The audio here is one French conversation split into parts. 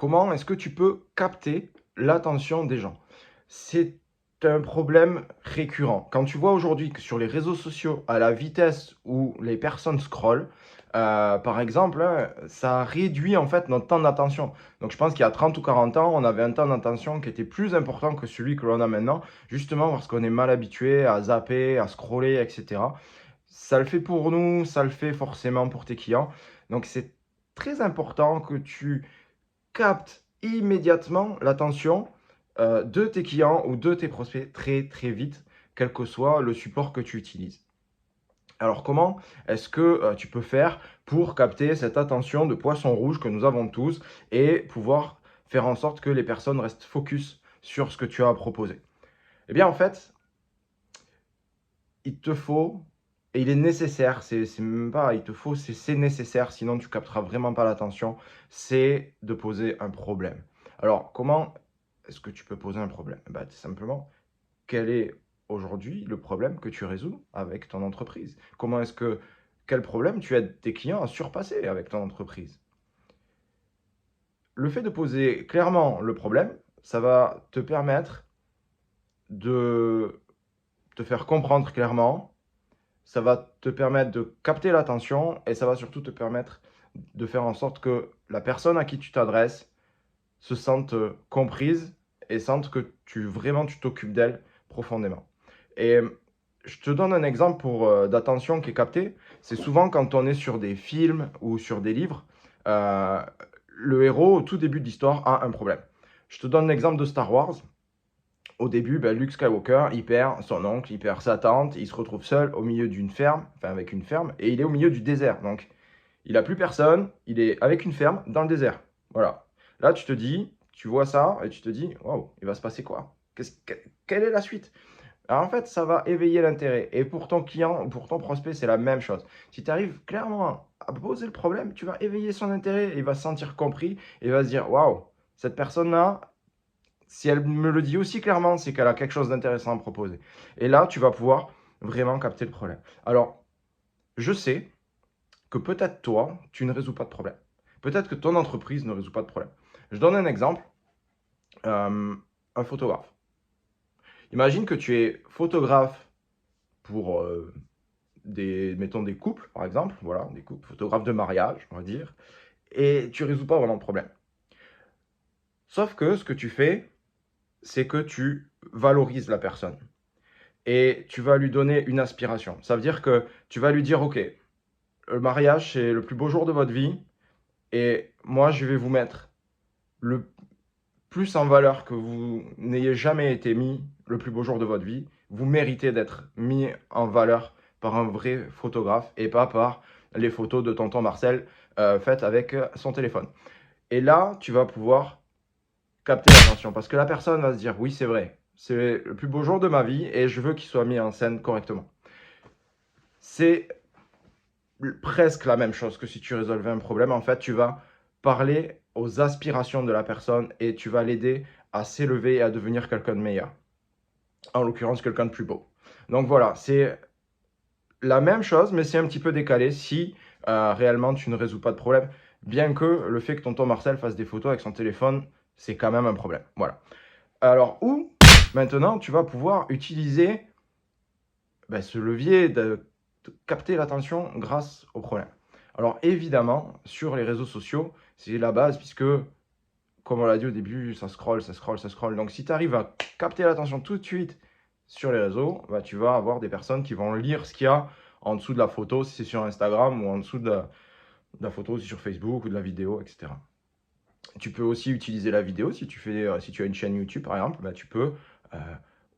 Comment est-ce que tu peux capter l'attention des gens? C'est un problème récurrent. Quand tu vois aujourd'hui que sur les réseaux sociaux, à la vitesse où les personnes scrollent, par exemple, hein, ça réduit en fait notre temps d'attention. Donc je pense qu'il y a 30 ou 40 ans, on avait un temps d'attention qui était plus important que celui que l'on a maintenant, justement parce qu'on est mal habitué à zapper, à scroller, et cetera. Ça le fait pour nous, ça le fait forcément pour tes clients. Donc c'est très important que tu capte immédiatement l'attention, de tes clients ou de tes prospects très, très vite, quel que soit le support que tu utilises. Alors comment est-ce que, tu peux faire pour capter cette attention de poisson rouge que nous avons tous et pouvoir faire en sorte que les personnes restent focus sur ce que tu as à proposer? Eh bien, en fait, il te faut et il est nécessaire, c'est même pas il te faut, c'est nécessaire, sinon tu capteras vraiment pas l'attention, c'est de poser un problème. Alors, comment est-ce que tu peux poser un problème? Bah, tout simplement, quel est aujourd'hui le problème que tu résous avec ton entreprise? Quel problème tu aides tes clients à surpasser avec ton entreprise? Le fait de poser clairement le problème, ça va te permettre de te faire comprendre clairement. Ça va te permettre de capter l'attention et ça va surtout te permettre de faire en sorte que la personne à qui tu t'adresses se sente comprise et sente que tu t'occupes d'elle profondément. Et je te donne un exemple d'attention qui est captée. C'est souvent quand on est sur des films ou sur des livres, euh, le héros, au tout début de l'histoire, a un problème. Je te donne l'exemple de Star Wars. Au début, Luke Skywalker, il perd son oncle, il perd sa tante, il se retrouve seul au milieu d'une ferme, enfin avec une ferme, et il est au milieu du désert. Donc, il a plus personne, il est avec une ferme dans le désert. Voilà. Là, tu te dis, tu vois ça, et tu te dis, waouh, il va se passer quoi? Quelle est la suite? Alors en fait, ça va éveiller l'intérêt. Et pour ton client, pour ton prospect, c'est la même chose. Si tu arrives clairement à poser le problème, tu vas éveiller son intérêt, et il va se sentir compris, et il va se dire, waouh, cette personne-là, si elle me le dit aussi clairement, c'est qu'elle a quelque chose d'intéressant à proposer. Et là, tu vas pouvoir vraiment capter le problème. Alors, je sais que peut-être toi, tu ne résous pas de problème. Peut-être que ton entreprise ne résout pas de problème. Je donne un exemple, euh, un photographe. Imagine que tu es photographe pour mettons des couples, par exemple, voilà, des couples, photographe de mariage, on va dire, et tu ne résous pas vraiment de problème. Sauf que ce que tu fais, c'est que tu valorises la personne. Et tu vas lui donner une aspiration. Ça veut dire que tu vas lui dire, OK, le mariage, c'est le plus beau jour de votre vie, et moi, je vais vous mettre le plus en valeur que vous n'ayez jamais été mis le plus beau jour de votre vie. Vous méritez d'être mis en valeur par un vrai photographe et pas par les photos de tonton Marcel faites avec son téléphone. Et là, tu vas pouvoir capter l'attention parce que la personne va se dire, oui, c'est vrai, c'est le plus beau jour de ma vie et je veux qu'il soit mis en scène correctement. C'est presque la même chose que si tu résolvais un problème. En fait, tu vas parler aux aspirations de la personne et tu vas l'aider à s'élever et à devenir quelqu'un de meilleur. En l'occurrence, quelqu'un de plus beau. Donc voilà, c'est la même chose, mais c'est un petit peu décalé si réellement tu ne résous pas de problème. Bien que le fait que tonton Marcel fasse des photos avec son téléphone, c'est quand même un problème. Voilà. Alors, où maintenant tu vas pouvoir utiliser ce levier de capter l'attention grâce au problème. Alors évidemment, sur les réseaux sociaux, c'est la base puisque, comme on l'a dit au début, ça scrolle, ça scrolle, ça scrolle. Donc si tu arrives à capter l'attention tout de suite sur les réseaux, tu vas avoir des personnes qui vont lire ce qu'il y a en dessous de la photo, si c'est sur Instagram, ou en dessous de la photo, si sur Facebook, ou de la vidéo, etc. Tu peux aussi utiliser la vidéo si tu as une chaîne YouTube par exemple, tu peux euh,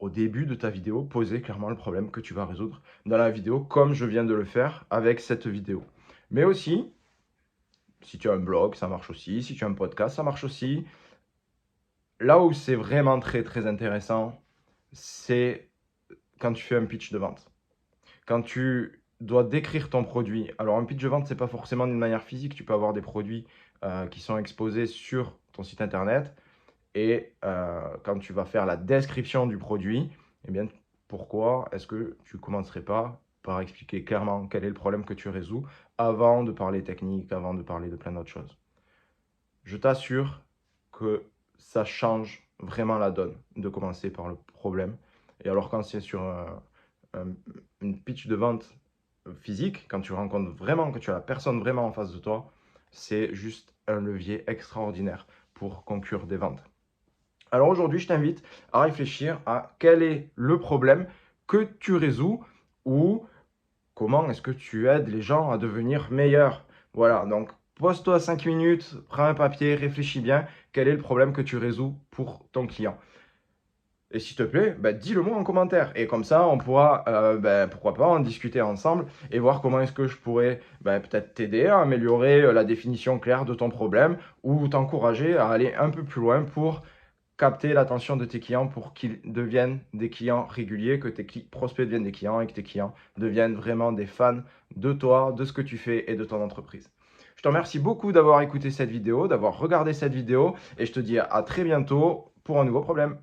au début de ta vidéo poser clairement le problème que tu vas résoudre dans la vidéo comme je viens de le faire avec cette vidéo. Mais aussi, si tu as un blog, ça marche aussi, si tu as un podcast, ça marche aussi. Là où c'est vraiment très très intéressant, c'est quand tu fais un pitch de vente. Quand tu dois décrire ton produit. Alors un pitch de vente, c'est pas forcément d'une manière physique, tu peux avoir des produits qui sont exposés sur ton site internet. Et quand tu vas faire la description du produit, eh bien, pourquoi est-ce que tu ne commencerais pas par expliquer clairement quel est le problème que tu résous avant de parler technique, avant de parler de plein d'autres choses? Je t'assure, que ça change vraiment la donne de commencer par le problème. Et alors quand c'est sur une pitch de vente physique, quand tu rencontres vraiment, que tu as la personne vraiment en face de toi, c'est juste un levier extraordinaire pour conclure des ventes. Alors aujourd'hui, je t'invite à réfléchir à quel est le problème que tu résous ou comment est-ce que tu aides les gens à devenir meilleurs. Voilà, donc pose-toi 5 minutes, prends un papier, réfléchis bien, quel est le problème que tu résous pour ton client. Et s'il te plaît, dis-le-moi en commentaire. Et comme ça, on pourra, pourquoi pas, en discuter ensemble et voir comment est-ce que je pourrais peut-être t'aider à améliorer la définition claire de ton problème ou t'encourager à aller un peu plus loin pour capter l'attention de tes clients pour qu'ils deviennent des clients réguliers, que tes prospects deviennent des clients et que tes clients deviennent vraiment des fans de toi, de ce que tu fais et de ton entreprise. Je te remercie beaucoup d'avoir écouté cette vidéo, d'avoir regardé cette vidéo et je te dis à très bientôt pour un nouveau problème.